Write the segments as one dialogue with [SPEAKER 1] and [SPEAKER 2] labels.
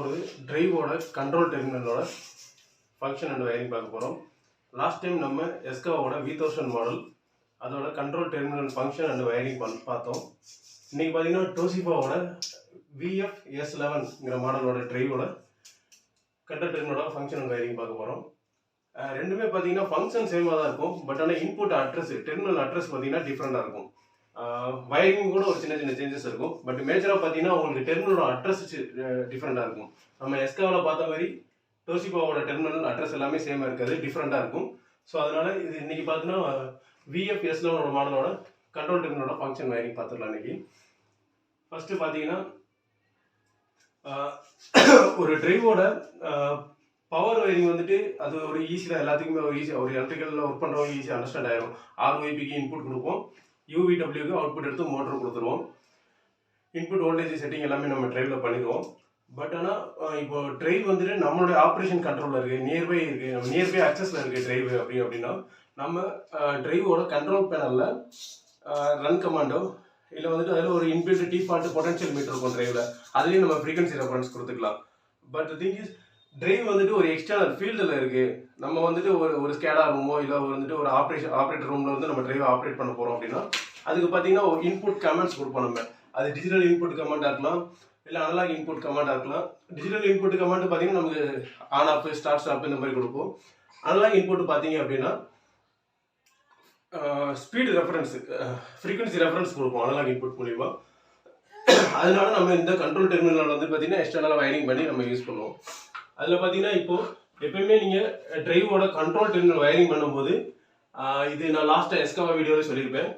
[SPEAKER 1] போகிறது டிரைவோட control டெர்மினலோட function and wiring பார்க்க போகிறோம். லாஸ்ட் டைம் நம்ம எஸ்காவோட V1000 மாடல் அதோட control terminal function and wiring பார்த்தோம். இன்றைக்கி பார்த்தீங்கன்னா டோசிபாவோட Vf-S11ங்கிற மாடலோட டிரைவோட கண்ட்ரோல் டெர்மினலோட ஃபங்க்ஷன் அண்ட் வயரிங் பார்க்க போகிறோம். ரெண்டுமே பார்த்தீங்கன்னா ஃபங்க்ஷன் சேமாக தான் இருக்கும். பட் ஆனால் இன்புட் அட்ரஸ் டெர்மினல் அட்ரஸ் பார்த்தீங்கன்னா டிஃப்ரெண்டாக இருக்கும். வயரிங் கூட ஒரு சின்ன சின்ன சேஞ்சஸ் இருக்கும். பட் மேஜராக பார்த்தீங்கன்னா உங்களுக்கு டெர்மினலோட அட்ரஸ் டிஃப்ரெண்டாக இருக்கும். நம்ம எஸ்காவில் பார்த்த மாதிரி டோசிபாவோட டெர்மினல் அட்ரஸ் எல்லாமே சேமாக இருக்காது, டிஃப்ரெண்டாக இருக்கும். ஸோ அதனால் இது இன்றைக்கி பார்த்தீங்கன்னா Vf-S11 மாடலோட கண்ட்ரோல் டெர்மினலோட ஃபங்க்ஷன் வயரிங் பார்த்துக்கலாம். இன்றைக்கி ஃபஸ்ட்டு பார்த்தீங்கன்னா ஒரு டிரைவோட பவர் வயரிங் வந்துட்டு அது ஒரு ஈஸி தான், எல்லாத்துக்குமே ஒரு ஈஸி, ஒரு எலக்ட்ரிக்கலில் ஒர்க் பண்ணுறவங்க ஈஸியாக அண்டர்ஸ்டாண்ட் ஆகிடும். RYBக்கு இன்புட் கொடுப்போம், UVWக்கு அவுட்புட் எடுத்து மோட்டர் கொடுத்துருவோம். இன்புட் வோல்டேஜ் செட்டிங் எல்லாமே நம்ம டிரைவில் பண்ணிடுவோம். பட் ஆனால் இப்போ டிரைவ் வந்துட்டு நம்மளுடைய ஆப்ரேஷன் கண்ட்ரோலில் இருக்குது, நியர்பை இருக்குது, நம்ம நியர்பை அக்சஸில் இருக்குது டிரைவ் அப்படின்னா நம்ம டிரைவோட கண்ட்ரோல் பேனலில் ரன் கமாண்டோ இல்லை வந்துட்டு அதில் ஒரு இன்பில்ட் டிஃபால்ட் பொட்டன்ஷியல் மீட்டர் இருக்கும் டிரைவில், அதுலேயும் நம்ம ஃப்ரீக்வன்சி ரெஃபரன்ஸ் கொடுத்துக்கலாம். பட் திங் இஸ் டிரைவ் வந்துட்டு ஒரு எக்ஸ்டர்னல் ஃபீல்டில் இருக்குது. நம்ம வந்துட்டு ஒரு ஸ்கேடா ரூமோ இல்லை வந்துட்டு ஒரு ஆப்ரேட்டர் ரூமில் வந்து நம்ம டிரைவை ஆப்ரேட் பண்ண போகிறோம் அப்படின்னா அதுக்கு பார்த்தீங்கன்னா ஒரு இன்புட் கமெண்ட்ஸ் கொடுப்போம். நம்ம அது டிஜிட்டல் இன்புட் கமெண்டாக இருக்கலாம், இல்லை அனலாக் இன்புட் கமெண்டாக இருக்கலாம். டிஜிட்டல் இன்புட் கமெண்ட் பார்த்தீங்கன்னா நமக்கு ஆன் ஆஃப் ஸ்டார்ட் ஸ்டாப் இந்த மாதிரி கொடுப்போம். அனலாக் இன்புட் பார்த்தீங்க அப்படின்னா ஸ்பீடு ரெஃபரன்ஸ் ஃப்ரீக்வன்சி ரெஃபரன்ஸ் கொடுப்போம் அனலாக் இன்புட் மூலிமா. அதனால நம்ம இந்த கண்ட்ரோல் டெர்மினல் வந்து பார்த்தீங்கன்னா எக்ஸ்டர்னலாக வயரிங் பண்ணி நம்ம யூஸ் பண்ணுவோம். அதில் பார்த்தீங்கன்னா இப்போது எப்பயுமே நீங்கள் டிரைவோட கண்ட்ரோல் டெர்மினல் வயரிங் பண்ணும்போது இது நான் லாஸ்ட்டாக எஸ்காவா வீடியோவில் சொல்லியிருப்பேன்.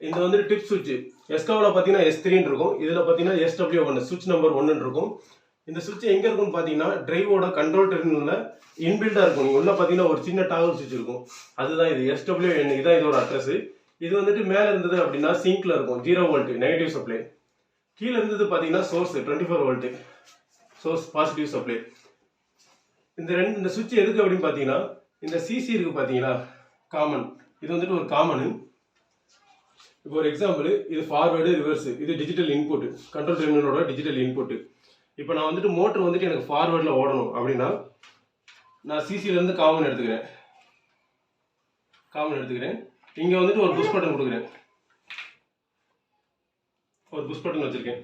[SPEAKER 1] இந்த வந்து டிப் சுவிட்ச் எஸ்காவில் பார்த்தீங்கன்னா S3 இருக்கும், இதில் பார்த்தீங்கன்னா SW1 சுவிட்ச் நம்பர் 1 இருக்கும். இந்த சுவிட்ச் எங்கே இருக்கும்னு பார்த்தீங்கன்னா டிரைவோட கண்ட்ரோல் டெர்மினலில் இன்பில்டாக இருக்கும். நீங்கள் உள்ள பார்த்தீங்கன்னா ஒரு சின்ன டாகல் சுவிட்ச் இருக்கும், அதுதான் இது SW1. இதுதான் இதோட அட்ரஸ். இது வந்துட்டு மேலே இருந்தது அப்படின்னா சிங்கில் இருக்கும், 0 வோல்ட் நெகட்டிவ் சப்ளை. கீழே இருந்தது பார்த்தீங்கன்னா source 24 volt source positive supply. இந்த சுவிட்ச் எதுக்கு அப்படின்னு பார்த்தீங்கன்னா இந்த சிசி இருக்கு பார்த்தீங்களா, காமன். இது வந்துட்டு ஒரு காமனு. இப்போ ஒரு எக்ஸாம்பிள், இது ஃபார்வேர்டு ரிவர்ஸ், இது டிஜிட்டல் இன்புட், கண்ட்ரோல் டெர்மினலோட டிஜிட்டல் இன்புட். இப்போ நான் வந்துட்டு மோட்டர் வந்துட்டு எனக்கு ஃபார்வேர்டில் ஓடணும் அப்படின்னா நான் சிசிலேருந்து காமன் எடுத்துக்கிறேன். இங்கே வந்துட்டு ஒரு புஷ் பட்டன் கொடுக்குறேன், ஒரு புஷ் பட்டன் வச்சுருக்கேன்.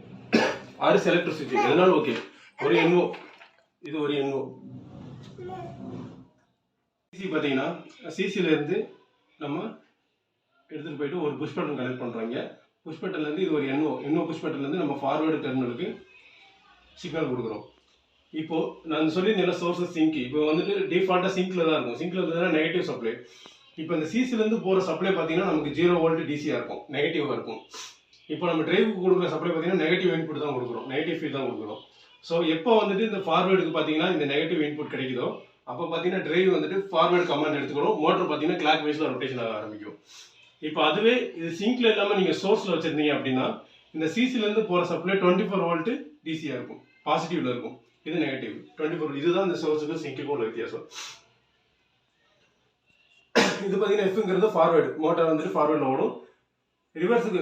[SPEAKER 1] ஆறு செலக்டர் சுவிட்ச் எதனாலும் ஓகே. ஒரு NO, இது ஒரு NO. சிசி பார்த்தீங்கன்னா சிசிலேருந்து நம்ம எடுத்துகிட்டு போயிட்டு ஒரு புஷ் பட்டன் கனெக்ட் பண்ணுறாங்க. புஷ் பட்டன்லேருந்து இது ஒரு NO புஷ் பட்டன்லேருந்து நம்ம ஃபார்வேர்டு டெர்மினலுக்கு சிக்னல் கொடுக்குறோம். இப்போது நான் சொல்லியிருந்தேன் சோர்ஸஸ் சிங்க். இப்போ வந்துட்டு டிஃபால்ட்டாக சிங்கில் தான் இருக்கும். சிங்கில் இருந்ததுன்னா நெகட்டிவ் சப்ளை. இப்போ இந்த சிசிலேருந்து போகிற சப்ளை பார்த்தீங்கன்னா நமக்கு 0 வோல்ட் டிசியாக இருக்கும், நெகட்டிவாக இருக்கும். இப்போ நம்ம டிரைவுக்கு கொடுக்குற சப்ளை பார்த்தீங்கன்னா நெகட்டிவ் இன்புட் தான் கொடுக்குறோம், நெகட்டிவ் ஃபீட் தான் கொடுக்குறோம். ஸோ எப்போ வந்துட்டு இந்த ஃபார்வேர்டுக்கு பார்த்தீங்கன்னா இந்த நெகட்டிவ் இன்புட் கிடைக்குதோ அப்போ பார்த்தீங்கன்னா டிரைவ் வந்துட்டு ஃபார்வேர்டு கமாண்ட் எடுத்துக்கணும். மோட்டர் பார்த்தீங்கன்னா கிளாக் வைஸில் ரொட்டேஷன் ஆக ஆரம்பிக்கும். இப்போ அதுவே இது சிங்கில் இல்லாமல் நீங்கள் சோர்ஸில் வச்சுருந்தீங்க அப்படின்னா இந்த சிசிலேருந்து போகிற சப்ளை 24 வோல்ட் டிசியாக இருக்கும், பாசிட்டிவில் இருக்கும். இது நெகட்டிவ் 24. இதுதான் இந்த சோர்ஸுக்கும் சிங்க்குக்கும் உள்ள வித்தியாசம். இது பார்த்தீங்கன்னா எஃப்ங்கிறது ஃபார்வேர்டு, மோட்டர் வந்துட்டு ஃபார்வேர்டில் ஓடும். ரிவர்ஸுக்கு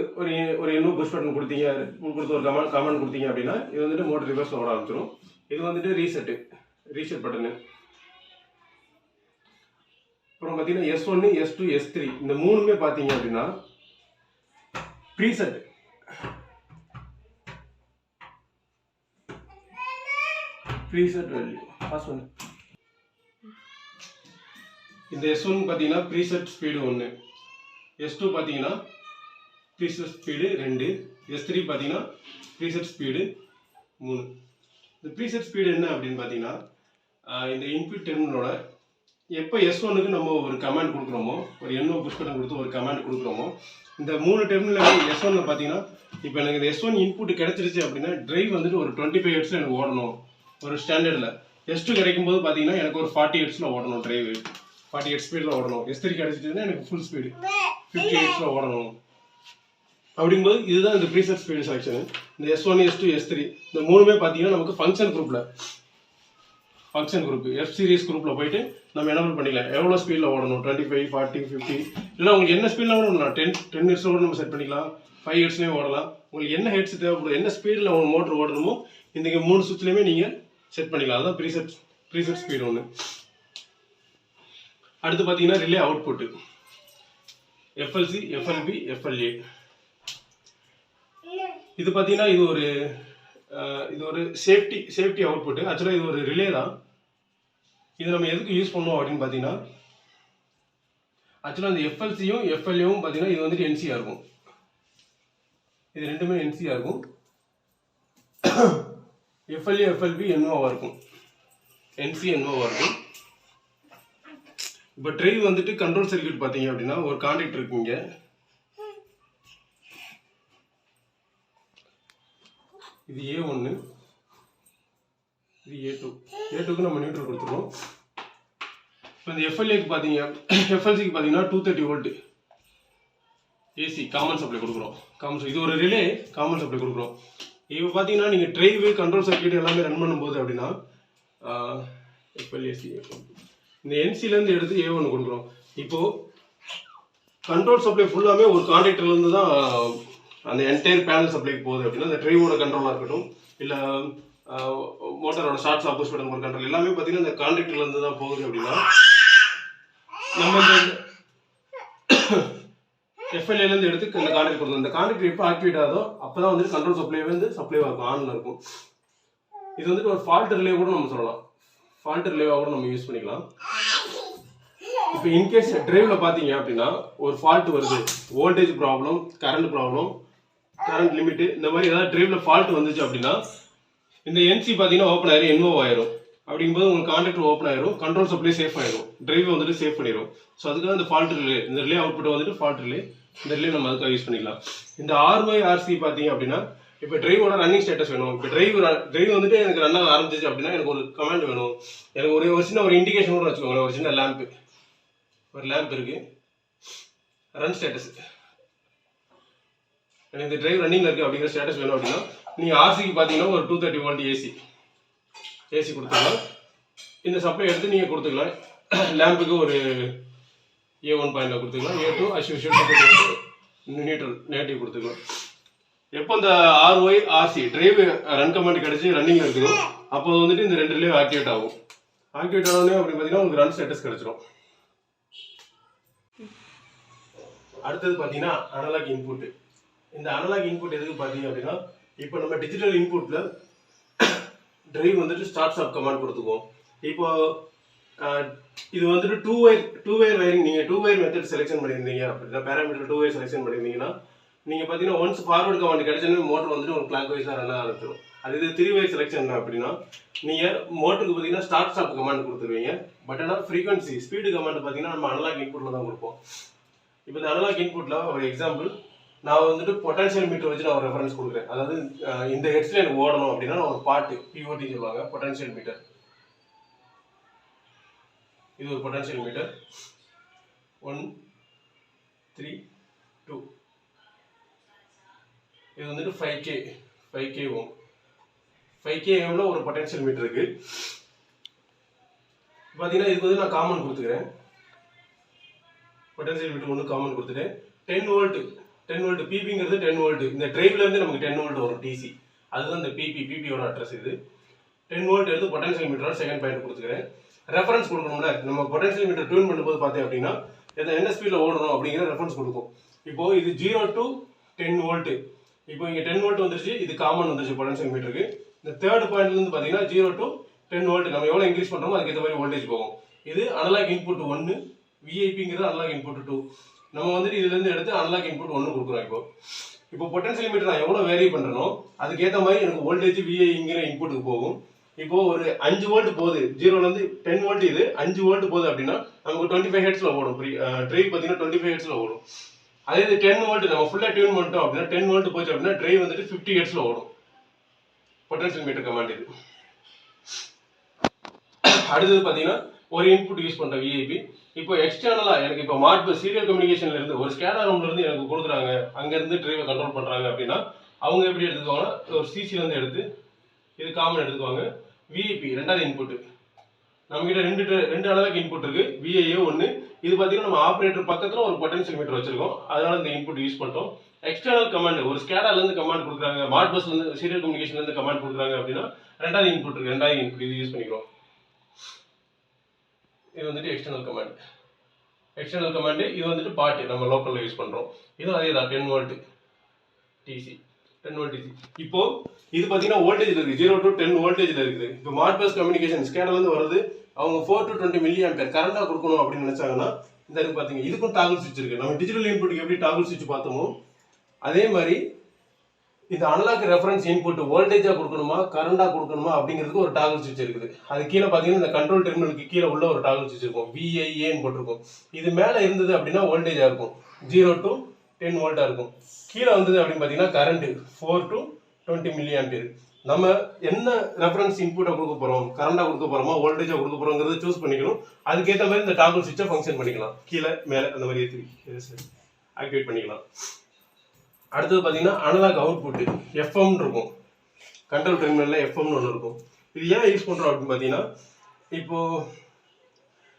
[SPEAKER 1] ஒரு NO புஷ் பட்டன் கொடுத்தீங்க, கொடுத்து ஒரு கமெண்ட் கொடுத்தீங்க அப்படின்னா இது வந்துட்டு மோட்டர் ரிவர்ஸில் ஓட ஆரம்பிச்சிடும். இது வந்துட்டு ரீசெட் பட்டனு. அப்புறம் பார்த்தீங்கன்னா S1, S2, S3 இந்த மூணுமே பார்த்தீங்க அப்படின்னா ப்ரீசெட். வேல்யூ பாஸ் பண்ணு. இந்த S1 பார்த்தீங்கன்னா ப்ரீசெட் ஸ்பீடு 1, S2 பார்த்தீங்கன்னா ப்ரீசெட் ஸ்பீடு 2, S3 பார்த்தீங்கன்னா ப்ரீசெட் ஸ்பீடு 3. இந்த ப்ரீசெட் ஸ்பீடு என்ன அப்படின்னு பார்த்தீங்கன்னா இந்த இன்புட் டெர்மினலோட எப்போ S1க்கு நம்ம ஒரு கமாண்ட் கொடுக்குறோமோ, ஒரு NO புஷ் பட்டன் கொடுத்து ஒரு கமாண்ட் கொடுக்குறோமோ, இந்த 3 டெர்மினல் S1ல பார்த்தீங்கன்னா இப்போ எனக்கு இந்த S1 இன்புட் கிடைச்சிருச்சு அப்படின்னா டிரைவ் வந்துட்டு ஒரு 25 ஹெர்ட்ஸில் எனக்கு ஓடணும் ஒரு ஸ்டாண்டர்டில். S2 கிடைக்கும் போது பார்த்தீங்கன்னா எனக்கு ஒரு 40 ஹெர்ட்ஸில் ஓடணும், டிரைவ் 40 ஹெர்ட்ஸ் ஸ்பீடில் ஓடணும். S3 கிடைச்சிட்டுன்னா எனக்கு ஃபுல் ஸ்பீடு 50 ஹெர்ட்ஸில் ஓடணும். அப்படிங்கும்போது இதுதான் இந்த ப்ரீசெட் ஸ்பீடு செலெக்ஷனு. இந்த S1, S2, S3 இந்த மூணுமே பார்த்தீங்கன்னா நமக்கு ஃபங்க்ஷன் குரூப் F சீரிஸ் குரூப்பில் போயிட்டு நம்ம எனபிள் பண்ணிக்கலாம். எவ்வளோ ஸ்பீடில் ஓடணும், 25, 40, 50, இல்லை உங்களுக்கு என்ன ஸ்பீடில் ஓடணும், 10 ஹெர்ட்ஸில் கூட நம்ம செட் பண்ணிக்கலாம், 5 ஹெர்ட்ஸ்லேயும் ஓடலாம். உங்களுக்கு என்ன ஹெர்ட்ஸ் தேவைப்படும், என்ன ஸ்பீடில் உங்கள் மோட்டர் ஓடணுமோ இந்த 3 சுவிட்ச்லையுமே நீங்கள் செட் பண்ணிக்கலாம். அதுதான் ப்ரீசெட் ஸ்பீடு ஒன்று. அடுத்து பார்த்தீங்கன்னா relay output FLC, FLB, FLA. இது பார்த்தீங்கன்னா இது ஒரு சேஃப்டி அவுட்புட்டு. ஆக்சுவலாக இது ஒரு ரிலே தான். இது நம்ம எதுக்கு யூஸ் பண்ணுவோம் அப்படின்னு பார்த்தீங்கன்னா, ஆக்சுவலாக இந்த FLCயும் FLAவும் பார்த்தீங்கன்னா இது வந்துட்டு NCயாக இருக்கும். இது ரெண்டுமே NCயாக இருக்கும். FLA, FLB NOவாக இருக்கும். NC NOவாக இருக்கும். இப்போ ட்ரைவ் வந்துட்டு கண்ட்ரோல் சர்க்யூட் பார்த்தீங்க அப்படின்னா ஒரு கான்டாக்ட் இருக்குங்க. இது A1, இது A2. A2க்கு நம்ம நியூட்ரல் கொடுத்துருவோம். இப்போ இந்த FLAக்கு பார்த்தீங்க, FLCக்கு பார்த்தீங்கன்னா 230 வோல்ட் AC காமன் சப்ளை கொடுக்குறோம். இது ஒரு ரிலே காமன் சப்ளை கொடுக்குறோம். இப்போ பார்த்தீங்கன்னா நீங்கள் ட்ரைவ் கண்ட்ரோல் சர்க்யூட் எல்லாமே ரன் பண்ணும்போது அப்படின்னா FLAC இந்த NCலேருந்து எடுத்து A1 கொடுக்குறோம். இப்போது கண்ட்ரோல் சப்ளை ஃபுல்லாமே ஒரு கான்டாக்டர்லேருந்து தான் அந்த என்டையர் பேனல் சப்ளைக்கு போகுது அப்படின்னா அந்த ட்ரைவோட கண்ட்ரோலாக இருக்கட்டும், இல்லை மோட்டரோட ஷார்ட் ஆப்போஸ் பட்டன் ஒரு கண்ட்ரோல் எல்லாமே பார்த்தீங்கன்னா இந்த கான்டாக்டர்லேருந்து தான் போகுது அப்படின்னா நம்ம இந்த FLAலேருந்து எடுத்து இந்த கான்டாக்ட் கொடுத்தோம். இந்த கான்டாக்ட் எப்போ ஆக்டிவேட் ஆகுதோ அப்போ தான் வந்துட்டு கண்ட்ரோல் சப்ளை வந்து சப்ளைவாக இருக்கும், ஆனில் இருக்கும். இது வந்துட்டு ஒரு ஃபால்ட் ரிலே கூட நம்ம சொல்லலாம். ஃபால்ட் ரிலேவாக கூட நம்ம யூஸ் பண்ணிக்கலாம். இப்போ இன்கேஸ் டிரைவில் பார்த்தீங்க அப்படின்னா ஒரு ஃபால்ட் வருது, வோல்டேஜ் ப்ராப்ளம், கரண்ட் லிமிட்டு, இந்த மாதிரி ஏதாவது டிரைவில் ஃபால்ட் வந்துச்சு அப்படின்னா இந்த NC பார்த்தீங்கன்னா ஓப்பன் ஆயிரும், NO ஆயிரும். அப்படிங்கும்போது உங்களுக்கு கான்டாக்டர் ஓப்பன் ஆயிரும், கண்ட்ரோல் சப்ளை சேஃப் ஆயிரும், டிரைவ் வந்துட்டு சேஃப் பண்ணிடும். ஸோ அதுக்காக இந்த ஃபால்ட் ரிலே, இந்த ரிலே அவுட்புட் வந்துட்டு ஃபால்ட் ரிலே, இந்த ரிலே நம்ம அதுக்காக யூஸ் பண்ணிக்கலாம். இந்த RYRC பார்த்தீங்க அப்படின்னா இப்போ டிரைவோட ரன்னிங் ஸ்டேட்டஸ் வேணும். இப்போ டிரைவ் வந்துட்டு எனக்கு ரன் ஆக ஆரம்பிச்சிச்சு அப்படின்னா எனக்கு ஒரு கமாண்ட் வேணும், எனக்கு ஒரு சின்ன ஒரு இண்டிகேஷன் கூட வச்சுக்கோங்க. ஒரு சின்ன லேம்ப் இருக்கு, ரன் ஸ்டேட்டஸ், எனக்கு இந்த டிரைவ் ரன்னிங்ல இருக்கு அப்படிங்கிற ஸ்டேட்டஸ் வேணும் அப்படின்னா நீங்கள் RCக்கு பார்த்தீங்கன்னா ஒரு 230 வோல்ட் ஏசி கொடுத்துக்கலாம். இந்த சப்ளை எடுத்து நீங்கள் கொடுத்துக்கலாம். லேம்புக்கு ஒரு A1 பாயிண்ட்ல கொடுத்துக்கலாம். A2 நியூட்ரல் நெகட்டிவ் கொடுத்துக்கலாம். எப்போ இந்த RYRC டிரைவ் ரன் கமாண்ட் கிடைச்சி ரன்னிங்ல இருக்குதோ அப்போ வந்துட்டு இந்த ரெண்டு ரிலே ஆக்டிவேட் ஆகும். ஆக்டிவேட் ஆனோடனே அப்படின்னு பார்த்தீங்கன்னா உங்களுக்கு ரன் ஸ்டேட்டஸ் கிடைச்சிடும். அடுத்தது பார்த்தீங்கன்னா அனலாக் இன்புட். இந்த அனலாக் இன்புட் எதுக்கு பார்த்தீங்க அப்படின்னா இப்போ நம்ம டிஜிட்டல் இன்புட்ல டிரைவ் வந்துட்டு ஸ்டார்ட் ஸ்டாப் கமாண்ட் கொடுத்துக்குவோம். இப்போ இது வந்துட்டு டூ வயர் வயரிங், நீங்கள் 2 wire மெத்தட் செலெக்ஷன் பண்ணியிருந்தீங்க அப்படின்னா, பேராமீட்டர் 2 wire செலெக்ஷன் பண்ணியிருந்தீங்கன்னா நீங்கள் பார்த்தீங்கன்னா ஒன்ஸ் ஃபார்வர்ட் கமாண்ட் கிடைச்சோன்னே மோட்டர் வந்துட்டு ஒரு கிளாக் வைஸாக ரன் ஆரம்பிச்சிடும். அது இது 3 wire செலெக்ஷன் அப்படின்னா நீங்கள் மோட்டருக்கு பார்த்தீங்கன்னா ஸ்டார்ட் ஸ்டாப் கமாண்ட் கொடுத்துருவீங்க. பட் ஆனால் ஃப்ரீக்வன்சி ஸ்பீடு கமாண்ட் பார்த்தீங்கன்னா நம்ம அனலாக் இன்புட்டில் தான் கொடுப்போம். இப்போ இந்த அனலாக் இன்புட்டில் ஒரு எக்ஸாம்பிள் நான் வந்துட்டு பொட்டன்ஷியல் மீட்டர் வச்சு நான் ஒரு ரெஃபரன்ஸ் கொடுக்குறேன். அதாவது இந்த ஹெட்ஸ்ல எனக்கு ஓடணும் அப்படின்னா நான் ஒரு பாட்டு POT சொல்லுவாங்க, பொட்டன்ஷியல் மீட்டர். இது ஒரு பொட்டன்ஷியல் மீட்டர் 1 3 2. இது வந்துட்டு 5K ஓம். 5K ஓம்ல ஒரு பொட்டன்ஷியல் மீட்டர் இருக்கு. பார்த்தீங்கன்னா இதுக்கு வந்து நான் காமன் கொடுத்துக்கிறேன். பொட்டன்ஷியல் மீட்டர் ஒன்று காமன் கொடுத்துட்டேன். 10 வோல்ட் பிபிங்கிறது 10 வோல்ட். இந்த டிரைவ்ல இருந்து நமக்கு 10 வோல்ட் வரும் DC. அதுதான் இந்த பிபியோட அட்ரஸ். இது 10 வோல்ட் எடுத்து பொட்டன்ஷியல் மீட்டரோட செகண்ட் பாயிண்ட் கொடுத்துக்கிறேன். ரெஃபரன்ஸ் கொடுக்கணும்ல, நம்ம பொட்டன்ஷியல் மீட்டர் டியூன் பண்ணும்போது பார்த்தேன் அப்படின்னா என்ன ஸ்பீட்ல ஓடணும் அப்படிங்கிற ரெஃபரன்ஸ் கொடுக்கும். இப்போ இது 0 to 10 வோல்ட். இப்போ இங்க 10 வோல்ட் வந்துருச்சு, இது காமன் வந்துருச்சு பொட்டன்ஷியல் மீட்டருக்கு. இந்த தேர்ட் பாயிண்ட்ல இருந்து பார்த்தீங்கன்னா 0 to 10 வோல்ட் நம்ம எவ்வளோ இன்க்ரீஸ் பண்றோமோ அதுக்கு ஏற்ற மாதிரி வோல்டேஜ் போகும். இது அனலாக் இன்புட் 1, விஐபிங்கிறது அனலாக் இன்புட் 2. நம்ம வந்துட்டு இதுல இருந்து எடுத்து அனலாக் இன்புட் 1 கொடுக்குறோம். இப்போ பொட்டன்ஷியல் மீட்டர் நான் எவ்வளவு வேரி பண்றனோ அதுக்கு ஏற்ற மாதிரி எனக்கு வோல்டேஜ் விஐங்கிற இன்புட்டுக்கு போகும். இப்போ ஒரு 5 வோல்ட் போகுது, 0ல இருந்து 10 வோல்ட், இது 5 வோல்ட் போகுது அப்படின்னா நமக்கு 25 ஹெர்ட்ஸ்ல ஓடும். டிரைவ் பார்த்தீங்கன்னா 25 ஹெர்ட்ஸ்ல ஓடும். அதே இது 10 வோல்ட் நம்ம ஃபுல்லா டியூன் பண்ணிட்டோம் அப்படின்னா 10 வோல்ட் போச்சு அப்படின்னா டிரைவ் வந்துட்டு 50 ஹெர்ட்ஸ்ல ஓடும். பொட்டன்ஷியல் மீட்டர் கமாண்ட் இது. அடுத்தது பார்த்தீங்கன்னா ஒரு இன்புட் யூஸ் பண்ற விஐபி. இப்போ எக்ஸ்டர்னலா எனக்கு இப்போ மாட்பஸ் சீரியல் கம்யூனிகேஷன்ல இருந்து ஒரு ஸ்கேடர் ரூம்ல இருந்து எனக்கு கொடுக்குறாங்க, அங்க இருந்து டிரைவை கண்ட்ரோல் பண்றாங்க அப்படின்னா அவங்க எப்படி எடுத்துக்குவாங்கன்னா ஒரு சிசில இருந்து எடுத்து இது காமன் எடுத்துக்குவாங்க. விஐபி ரெண்டாவது இன்புட். நம்ம கிட்ட ரெண்டு அனலாக் இன்புட் இருக்கு, விஐஏ 1. இது பாத்தீங்கன்னா நம்ம ஆபரேட்டர் பக்கத்துல ஒரு பொட்டன்ஷியல் மீட்டர் வச்சிருக்கோம், அதனால இந்த இன்புட் யூஸ் பண்றோம். எக்ஸ்டர்னல் கமாண்ட் ஒரு ஸ்கேடால இருந்து கமாண்ட் கொடுக்குறாங்க, மாட்பஸ்ல இருந்து சீரியல் கம்யூனிகேஷன்ல இருந்து கமாண்ட் கொடுக்குறாங்க அப்படின்னா ரெண்டாவது இன்புட் இருக்கு, ரெண்டாவது இன்புட் இது யூஸ் பண்ணிக்கிறோம். இது வந்துட்டு எக்ஸ்டர்னல் கமாண்ட். எக்ஸ்டர்னல் கமாண்ட் இது வந்துட்டு பாட் நம்ம லோக்கல்ல யூஸ் பண்றோம். இதுவும் அதே தான் 10 வோல்ட் டிசி 10 வோல்ட் டிசி. இப்போ இது பாத்தீங்கன்னா வோல்டேஜ்ல இருக்கு, 0 to 10 வோல்டேஜ்ல இருக்குது. இப்போ மாட்பஸ் கம்யூனிகேஷன் ஸ்கேடால இருந்து வருது, அவங்க 4 to 20 மில்லி ஆம்பியர் கரண்டா கொடுக்கணும் அப்படின்னு நினைச்சாங்கன்னா இந்த இருக்கு பாத்தீங்க, இதுக்கும் டாகுல் சுவிட்ச் இருக்கு. நம்ம டிஜிட்டல் இன்புட்டுக்கு எப்படி டாகுல் சுவிட்ச் பார்த்தோமோ அதே மாதிரி இந்த அனலாக் ரெஃபரன்ஸ் இன்புட் வோல்டேஜா கொடுக்கணுமா கரண்டா கொடுக்கணுமா அப்படிங்கிறதுக்கு ஒரு டாகுல் சுவிட்ச் இருக்குது. அது கீழே பாத்தீங்கன்னா இந்த கண்ட்ரோல் டெர்மினலுக்கு கீழே உள்ள ஒரு டாகுல் சுவிட்ச் இருக்கும், VIA போட்டிருக்கும். இது மேல இருந்தது அப்படின்னா வோல்டேஜா இருக்கும், 0 to 10 வோல்ட்டா இருக்கும். கீழே வந்தது அப்படின்னு பாத்தீங்கன்னா கரண்ட் 4 to 20 மில்லி ஆம்பியர். நம்ம என்ன ரெஃபரன்ஸ் இன்புட்டை கொடுக்க போறோம், கரண்டா கொடுக்க போறோமா வோல்டேஜா கொடுக்க போறோங்கிறத சூஸ் பண்ணிக்கணும். அதுக்கேற்ற மாதிரி இந்த டாகுல் சுவிட்சை ஃபங்க்ஷன் பண்ணிக்கலாம், கீழே மேலே அந்த மாதிரி ஆக்டிவேட் பண்ணிக்கலாம். அடுத்தது பாத்தீங்கன்னா அனலாக் அவுட்புட் FM இருக்கும், கண்ட்ரோல் டெர்மினல்ல FM ஒன்று இருக்கும். இது ஏன் யூஸ் பண்றோம் அப்படின்னு பாத்தீங்கன்னா, இப்போ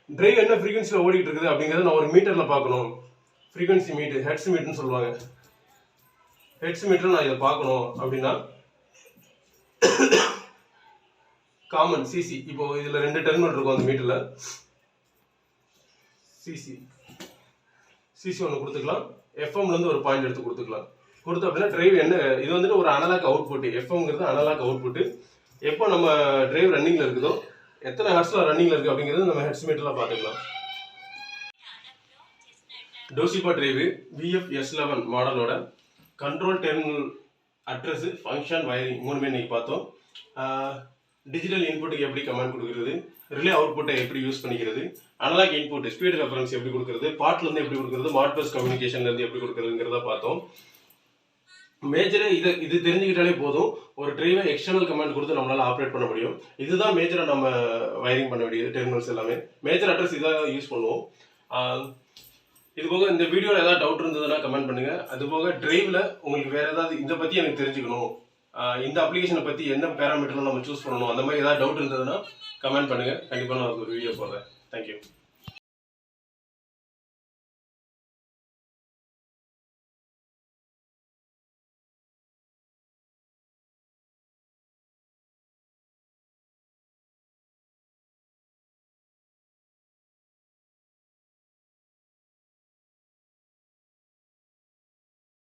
[SPEAKER 1] டிரைவ் என்ன ஃப்ரீக்வன்சியில் ஓடிட்டு இருக்குது அப்படிங்கிறத நான் ஒரு மீட்டர்ல பார்க்கணும். ஃப்ரீக்வன்சி மீட்டர் ஹெட்ஸ் மீட்டர்னு சொல்லுவாங்க. ஹெட்ஸ் மீட்டர் நான் இதை பார்க்கணும் அப்படின்னா காமன் சிசி, இப்போ இதுல 2 டெர்மினல் இருக்கும் அந்த மீட்டர்ல, சிசி ஒன்று கொடுத்துக்கலாம், எஃப்எம்ல இருந்து ஒரு பாயிண்ட் எடுத்து கொடுத்துக்கலாம். கொடுத்து அப்படின்னா டிரைவ் என்ன, இது வந்துட்டு ஒரு அனலாக் அவுட்புட். எஃப்எம்ங்கிறது அனலாக் அவுட்புட். எப்போ நம்ம டிரைவ் ரன்னிங்ல இருக்குதோ, எத்தனை ஹெர்ட்ஸ்ல ரன்னிங்ல இருக்கு அப்படிங்கிறது நம்ம ஹெர்ட்ஸ் மீட்டர்ல பார்த்துக்கலாம். டோஷிபா டிரைவ் Vf-S11 மாடலோட control terminal address, function, wiring மூணுமே இன்னைக்கு பார்த்தோம். டிஜிட்டல் இன்புட்டுக்கு எப்படி கமாண்ட் கொடுக்குறது, ரிலே அவுட்புட்டை எப்படி யூஸ் பண்ணிக்கிறது, அனலாக் இன்புட் ஸ்பீட் ரெஃபரன்ஸ் எப்படி கொடுக்குறது, பாட்ல இருந்து எப்படி கொடுக்குறது, மாட்பஸ் கம்யூனிகேஷன்ல இருந்து எப்படி கொடுக்குறதுங்கிறத பார்த்தோம். மேஜரா இது தெரிஞ்சுக்கிட்டாலே போதும், ஒரு டிரைவை எக்ஸ்டர்னல் கமாண்ட் கொடுத்து நம்மளால ஆப்ரேட் பண்ண முடியும். இதுதான் மேஜரா நம்ம வயரிங் பண்ண வேண்டியது. டெர்மினல்ஸ் எல்லாமே மேஜர் அட்ரஸ் இதாக யூஸ் பண்ணுவோம். இது போக இந்த வீடியோவில் ஏதாவது டவுட் இருந்ததுன்னா கமெண்ட் பண்ணுங்க. அது போக டிரைவ்ல உங்களுக்கு வேற ஏதாவது இதை பத்தி எனக்கு தெரிஞ்சுக்கணும், இந்த அப்ளிகேஷனை பத்தி எந்த பேராமீட்டர்ல நம்ம சூஸ் பண்ணணும், அந்த மாதிரி ஏதாவது டவுட் இருந்ததுன்னா கமெண்ட் பண்ணுங்க. கண்டிப்பா நான் ஒரு வீடியோ போடுறேன். தேங்க்யூ.